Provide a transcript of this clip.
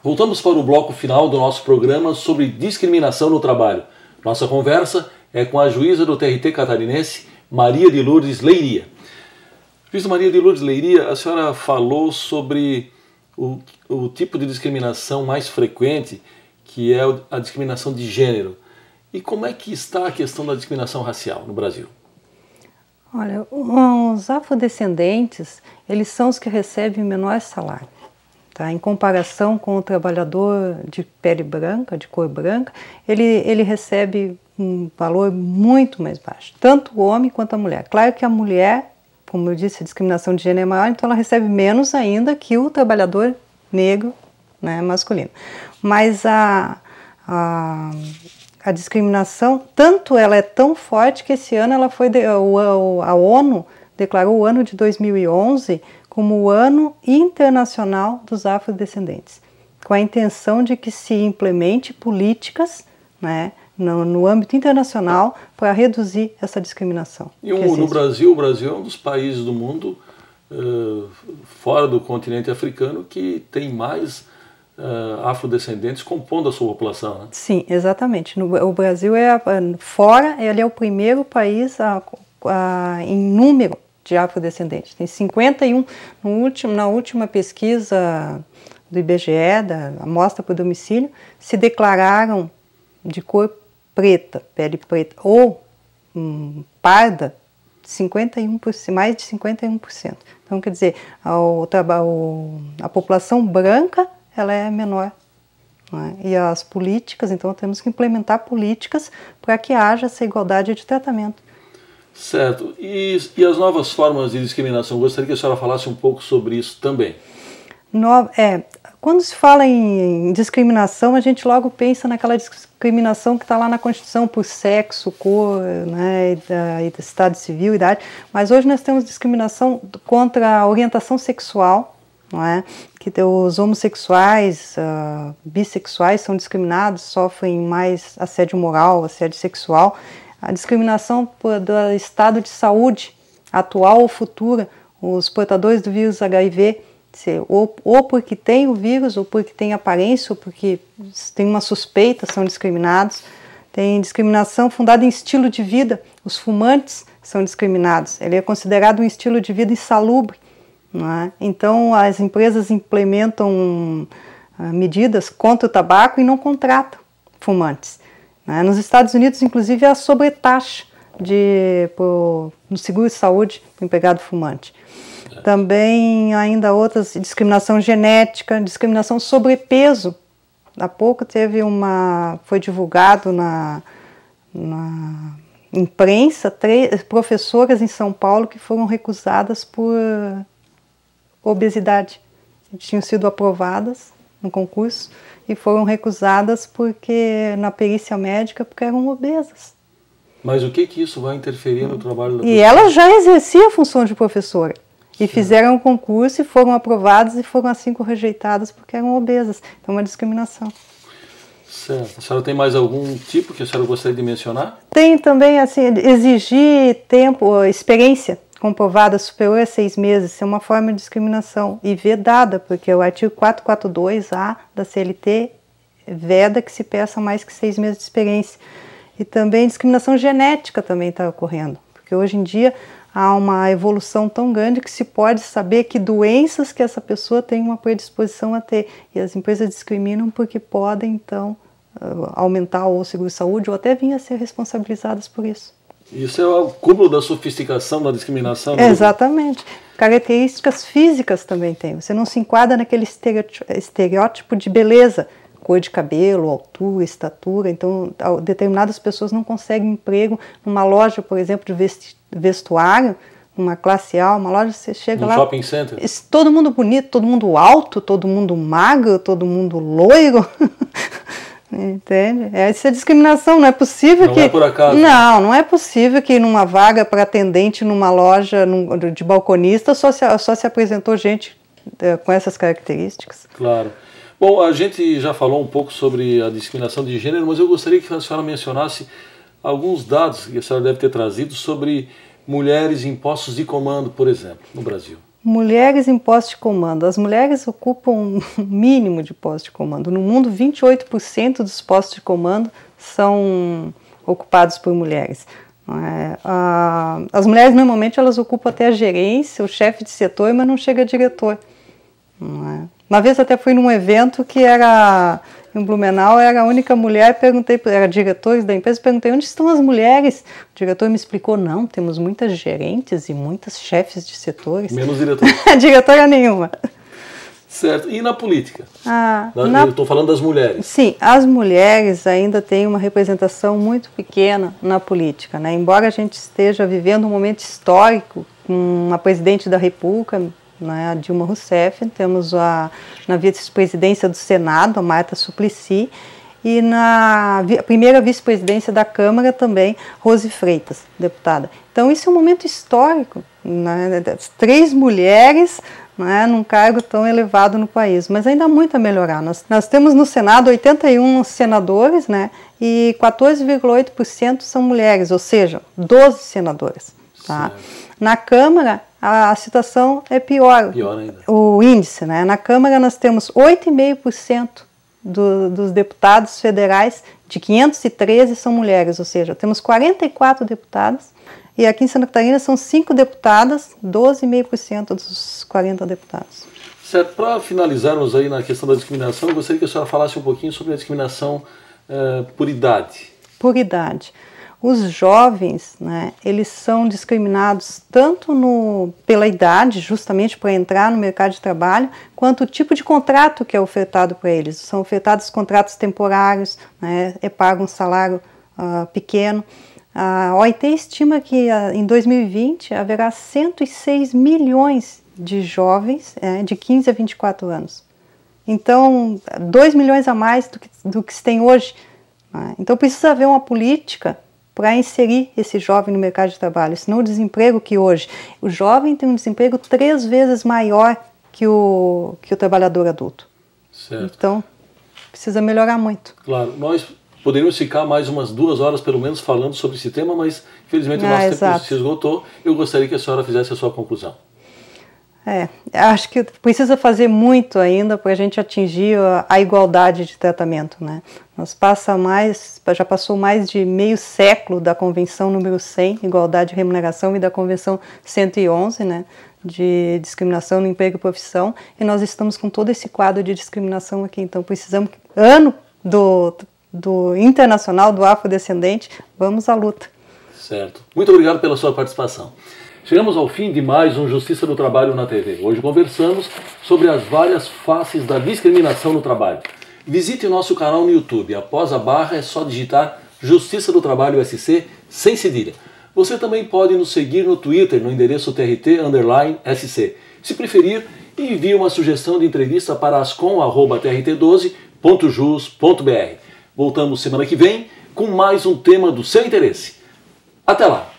Voltamos para o bloco final do nosso programa sobre discriminação no trabalho. Nossa conversa é com a juíza do TRT catarinense, Maria de Lourdes Leiria. Juíza Maria de Lourdes Leiria, a senhora falou sobre o tipo de discriminação mais frequente, que é a discriminação de gênero. E como é que está a questão da discriminação racial no Brasil? Olha, os afrodescendentes, eles são os que recebem menor salário. Tá? Em comparação com o trabalhador de pele branca, de cor branca, ele recebe um valor muito mais baixo, tanto o homem quanto a mulher. Claro que a mulher, como eu disse, a discriminação de gênero é maior, então ela recebe menos ainda que o trabalhador negro, né, masculino. Mas a discriminação, tanto ela é tão forte que esse ano a ONU declarou o ano de 2011 como o Ano Internacional dos Afrodescendentes, com a intenção de que se implemente políticas, né, no âmbito internacional para reduzir essa discriminação. E no Brasil, o Brasil é um dos países do mundo, fora do continente africano, que tem mais afrodescendentes compondo a sua população, né? Sim, exatamente. O Brasil ele é o primeiro país em número de afrodescendentes. Tem 51, na última pesquisa do IBGE, da amostra por domicílio, se declararam de cor preta, pele preta, ou parda, 51%, mais de 51%. Então, quer dizer, a população branca ela é menor. Né? E as políticas, então temos que implementar políticas para que haja essa igualdade de tratamento. Certo. E as novas formas de discriminação? Gostaria que a senhora falasse um pouco sobre isso também. Quando se fala em discriminação, a gente logo pensa naquela discriminação que está lá na Constituição por sexo, cor, né, estado civil, idade. Mas hoje nós temos discriminação contra a orientação sexual, não é? Que os homossexuais, bissexuais são discriminados, sofrem mais assédio moral, assédio sexual. A discriminação do estado de saúde atual ou futura, os portadores do vírus HIV, ou porque tem o vírus, ou porque tem aparência, ou porque tem uma suspeita, são discriminados. Tem discriminação fundada em estilo de vida, os fumantes são discriminados. Ele é considerado um estilo de vida insalubre. Não é? Então as empresas implementam medidas contra o tabaco e não contratam fumantes. Nos Estados Unidos, inclusive, há a sobretaxa no seguro de saúde para o empregado fumante. Também ainda outras, discriminação genética, discriminação sobrepeso. Há pouco foi divulgado na imprensa 3 professoras em São Paulo que foram recusadas por obesidade. Tinham sido aprovadas no concurso e foram recusadas na perícia médica porque eram obesas. Mas o que isso vai interferir no trabalho da professora? E ela já exercia a função de professora. E fizeram o concurso e foram aprovadas e foram assim rejeitadas porque eram obesas. Então é uma discriminação. Certo. A senhora tem mais algum tipo que a senhora gostaria de mencionar? Tem também, assim, exigir experiência comprovada superior a 6 meses, isso é uma forma de discriminação e vedada, porque o artigo 442-A da CLT veda que se peça mais que 6 meses de experiência. E também discriminação genética também está ocorrendo, porque hoje em dia há uma evolução tão grande que se pode saber que doenças que essa pessoa tem uma predisposição a ter, e as empresas discriminam porque podem, então, aumentar o seguro-saúde ou até vir a ser responsabilizadas por isso. Isso é o cúmulo da sofisticação da discriminação. Exatamente. Características físicas também tem. Você não se enquadra naquele estereótipo de beleza, cor de cabelo, altura, estatura. Então, determinadas pessoas não conseguem emprego numa loja, por exemplo, de vestuário, numa classe A, uma loja, você chega lá... No shopping center. Todo mundo bonito, todo mundo alto, todo mundo magro, todo mundo loiro... Entende? Essa é discriminação, não é possível que... Não é por acaso. Não é possível que numa vaga para atendente numa loja de balconista só se apresentou gente com essas características. Claro. Bom, a gente já falou um pouco sobre a discriminação de gênero, mas eu gostaria que a senhora mencionasse alguns dados que a senhora deve ter trazido sobre mulheres em postos de comando, por exemplo, no Brasil. Mulheres em posto de comando. As mulheres ocupam um mínimo de posto de comando. No mundo, 28% dos postos de comando são ocupados por mulheres. As mulheres, normalmente, elas ocupam até a gerência, o chefe de setor, mas não chega a diretor. Uma vez até fui num evento que era em Blumenau, era a única mulher, perguntei, era diretores da empresa, perguntei onde estão as mulheres. O diretor me explicou, não, temos muitas gerentes e muitas chefes de setores. Menos diretor. Diretora nenhuma. Certo. E na política? Eu estou falando das mulheres. Sim, as mulheres ainda têm uma representação muito pequena na política, né? Embora a gente esteja vivendo um momento histórico com a presidente da República, né, a Dilma Rousseff, temos na vice-presidência do Senado, a Marta Suplicy, e na primeira vice-presidência da Câmara também, Rose Freitas, deputada. Então isso é um momento histórico, né, 3 mulheres, né, num cargo tão elevado no país, mas ainda há muito a melhorar. Nós temos no Senado 81 senadores, né, e 14,8% são mulheres, ou seja, 12 senadoras. Tá? Na Câmara, a situação é pior. Pior ainda. O índice, né? Na Câmara nós temos 8,5% dos deputados federais, de 513 são mulheres, ou seja, temos 44 deputadas, e aqui em Santa Catarina são 5 deputadas, 12,5% dos 40 deputados. Certo, para finalizarmos aí na questão da discriminação, eu gostaria que a senhora falasse um pouquinho sobre a discriminação por idade. Por idade. Os jovens, né, eles são discriminados tanto pela idade, justamente para entrar no mercado de trabalho, quanto o tipo de contrato que é ofertado para eles. São ofertados contratos temporários, né, é pago um salário pequeno. A OIT estima que em 2020 haverá 106 milhões de jovens de 15 a 24 anos. Então, 2 milhões a mais do que se tem hoje. Né? Então, precisa haver uma política para inserir esse jovem no mercado de trabalho, senão o desemprego que hoje, o jovem tem um desemprego 3 vezes maior que o trabalhador adulto. Certo. Então, precisa melhorar muito. Claro, nós poderíamos ficar mais umas 2 horas, pelo menos, falando sobre esse tema, mas, infelizmente, o nosso tempo se esgotou. Eu gostaria que a senhora fizesse a sua conclusão. Acho que precisa fazer muito ainda para a gente atingir a igualdade de tratamento, né? Já passou mais de meio século da Convenção número 100, Igualdade de Remuneração, e da Convenção 111, né, de discriminação no emprego e profissão, e nós estamos com todo esse quadro de discriminação aqui. Então precisamos, ano do Internacional do Afrodescendente, vamos à luta. Certo. Muito obrigado pela sua participação. Chegamos ao fim de mais um Justiça do Trabalho na TV. Hoje conversamos sobre as várias faces da discriminação no trabalho. Visite o nosso canal no YouTube. Após a barra é só digitar Justiça do Trabalho SC sem cedilha. Você também pode nos seguir no Twitter no endereço TRT_SC. Se preferir, envie uma sugestão de entrevista para ascom@trt12.jus.br. Voltamos semana que vem com mais um tema do seu interesse. Até lá!